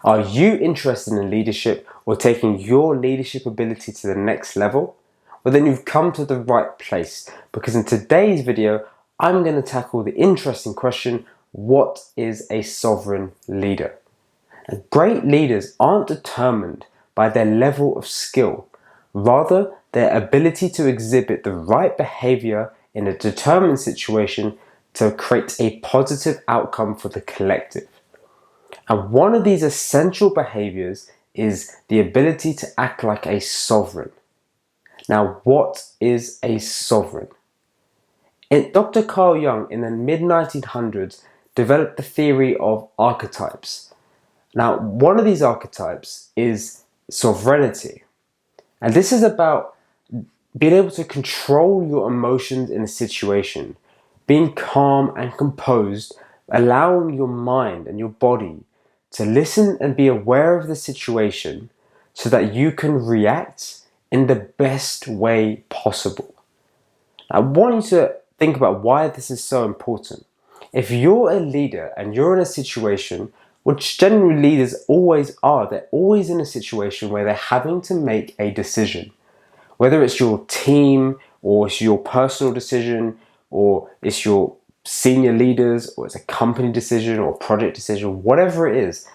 Are you interested in leadership or taking your leadership ability to the next level? Well, then you've come to the right place, because in today's video, I'm going to tackle the interesting question, what is a sovereign leader? And great leaders aren't determined by their level of skill, rather their ability to exhibit the right behavior in a determined situation to create a positive outcome for the collective. And one of these essential behaviors is the ability to act like a sovereign. Now, what is a sovereign? Dr. Carl Jung in the mid-1900s developed the theory of archetypes. Now, one of these archetypes is sovereignty. And this is about being able to control your emotions in a situation, being calm and composed, allowing your mind and your body to listen and be aware of the situation so that you can react in the best way possible. I want you to think about why this is so important. If you're a leader and you're in a situation, which generally leaders always are, they're always in a situation where they're having to make a decision. Whether it's your team, or it's your personal decision, or it's your senior leaders, or it's a company decision or project decision, whatever it is,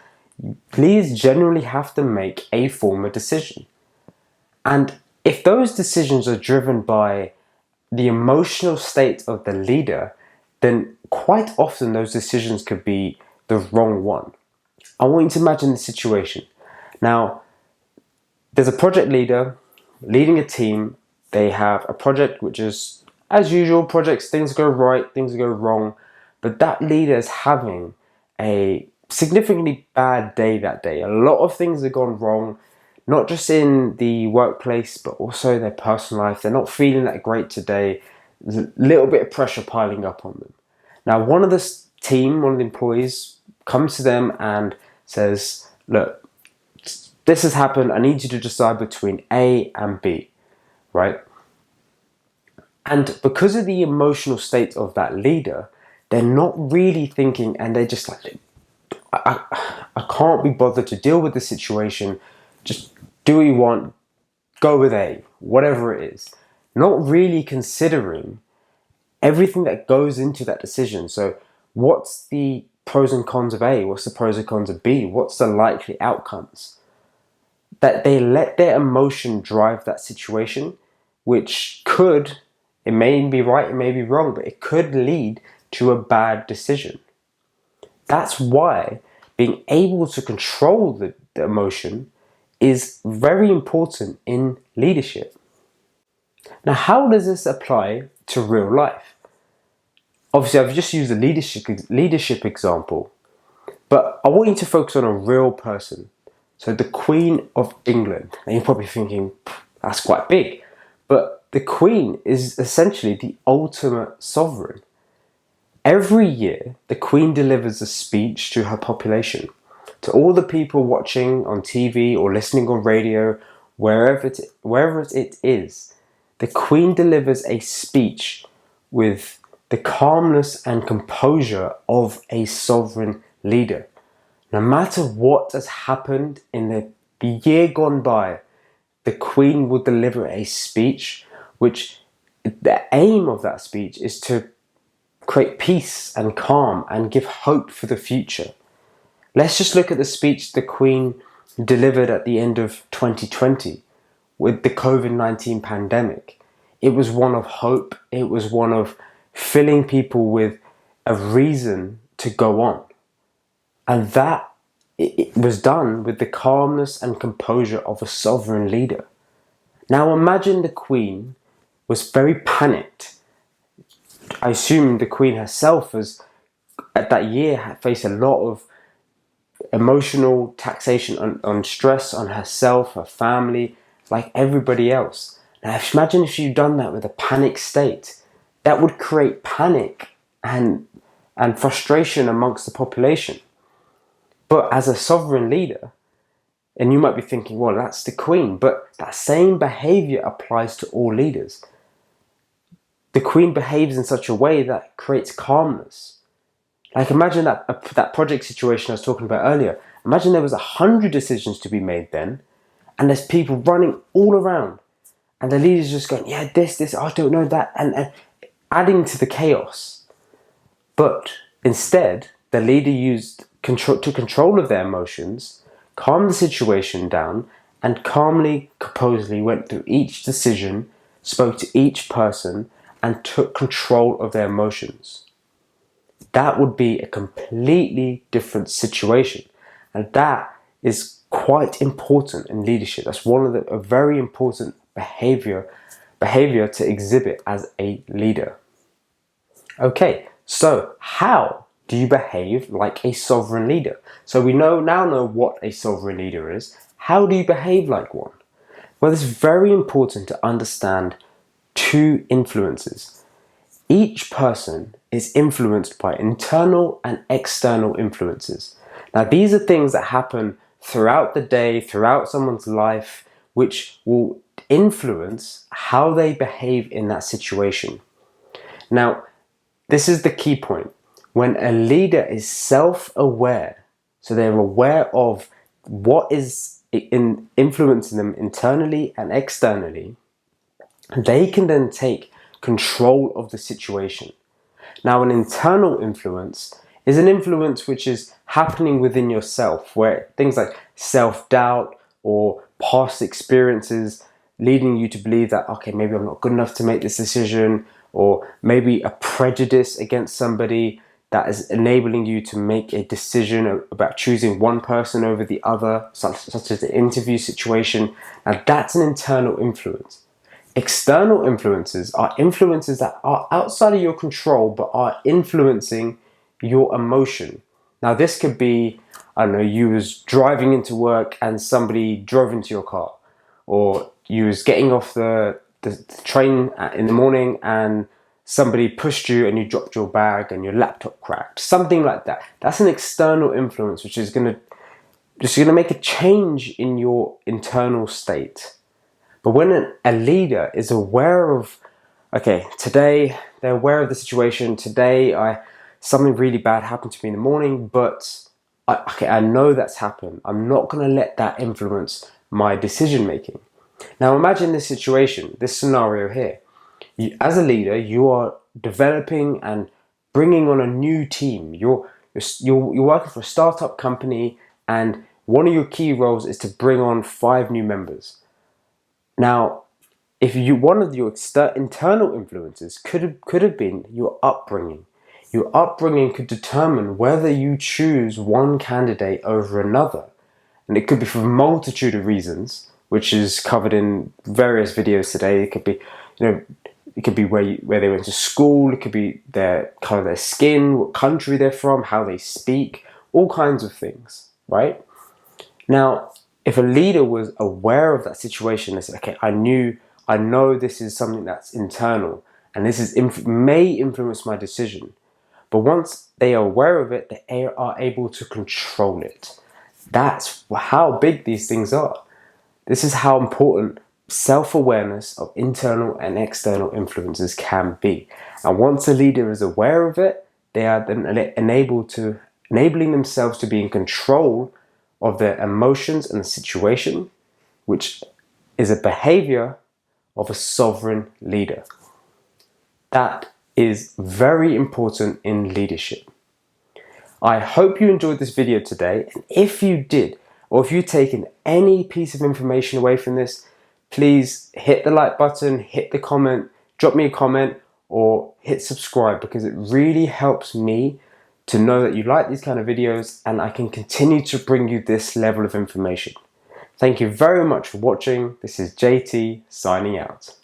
leaders generally have to make a form of decision. And if those decisions are driven by the emotional state of the leader, then quite often those decisions could be the wrong one. I want you to imagine the situation. Now, there's a project leader leading a team. They have a project which is, as usual, projects, things go right, things go wrong, but that leader is having a significantly bad day that day. A lot of things have gone wrong, not just in the workplace, but also their personal life. They're not feeling that great today. There's a little bit of pressure piling up on them. Now, one of the team, one of the employees, comes to them and says, look, this has happened. I need you to decide between A and B, right? And because of the emotional state of that leader, they're not really thinking, and they're just like, I can't be bothered to deal with the situation. Just do what you want, go with A, whatever it is. Not really considering everything that goes into that decision. So what's the pros and cons of A? What's the pros and cons of B? What's the likely outcomes? That they let their emotion drive that situation, which could, it may be right, it may be wrong, but it could lead to a bad decision. That's why being able to control the emotion is very important in leadership. Now, how does this apply to real life? Obviously, I've just used a leadership example, but I want you to focus on a real person. So the Queen of England. And you're probably thinking, that's quite big. But the Queen is essentially the ultimate sovereign. Every year, the Queen delivers a speech to her population, to all the people watching on TV or listening on radio, wherever it is. The Queen delivers a speech with the calmness and composure of a sovereign leader. No matter what has happened in the year gone by, the Queen will deliver a speech which the aim of that speech is to create peace and calm and give hope for the future. Let's just look at the speech the Queen delivered at the end of 2020 with the COVID-19 pandemic. It was one of hope. It was one of filling people with a reason to go on. And that it was done with the calmness and composure of a sovereign leader. Now imagine the Queen was very panicked. I assume the Queen herself has, at that year, had faced a lot of emotional taxation on stress on herself, her family, like everybody else. Now imagine if she'd done that with a panic state. That would create panic and frustration amongst the population. But as a sovereign leader, and you might be thinking, well, that's the Queen, but that same behavior applies to all leaders. The Queen behaves in such a way that creates calmness. Like imagine that project situation I was talking about earlier. Imagine there was 100 decisions to be made then, and there's people running all around, and the leader's just going, yeah, this, I don't know that, and adding to the chaos. But instead, the leader took control of their emotions, calmed the situation down, and calmly, composedly went through each decision, spoke to each person, and took control of their emotions. That would be a completely different situation. And that is quite important in leadership. That's one of a very important behavior to exhibit as a leader. Okay, so how do you behave like a sovereign leader? So we now know what a sovereign leader is. How do you behave like one? Well, it's very important to understand two influences. Each person is influenced by internal and external influences. Now, these are things that happen throughout the day, throughout someone's life, which will influence how they behave in that situation. Now, this is the key point. When a leader is self-aware, so they're aware of what is influencing them internally and externally, they can then take control of the situation. Now, an internal influence is an influence which is happening within yourself, where things like self-doubt or past experiences leading you to believe that, okay, maybe I'm not good enough to make this decision, or maybe a prejudice against somebody that is enabling you to make a decision about choosing one person over the other, such as the interview situation. Now, that's an internal influence. External influences are influences that are outside of your control but are influencing your emotion. Now, this could be, I don't know, you was driving into work and somebody drove into your car, or you was getting off the train in the morning and somebody pushed you and you dropped your bag and your laptop cracked. Something like that. That's an external influence which is going to make a change in your internal state. But when a leader is aware of, okay, today they're aware of the situation, today something really bad happened to me in the morning, but I know that's happened. I'm not going to let that influence my decision making. Now imagine this situation, this scenario here. As a leader, you are developing and bringing on a new team. You're working for a startup company, and one of your key roles is to bring on 5 new members. Now, one of your internal influences could have been your upbringing. Your upbringing could determine whether you choose one candidate over another. And it could be for a multitude of reasons, which is covered in various videos today. It could be, it could be where they went to school. It could be their color of their skin, what country they're from, how they speak, all kinds of things, right? Now, if a leader was aware of that situation, they said, okay, I know this is something that's internal, and this may influence my decision. But once they are aware of it, they are able to control it. That's how big these things are. This is how important self-awareness of internal and external influences can be. And once a leader is aware of it, they are then enabling themselves to be in control of their emotions and the situation, which is a behavior of a sovereign leader. That is very important in leadership. I hope you enjoyed this video today, and if you did, or if you've taken any piece of information away from this, please hit the like button, hit the comment, drop me a comment, or hit subscribe, because it really helps me to know that you like these kind of videos and I can continue to bring you this level of information. Thank you very much for watching. This is JT signing out.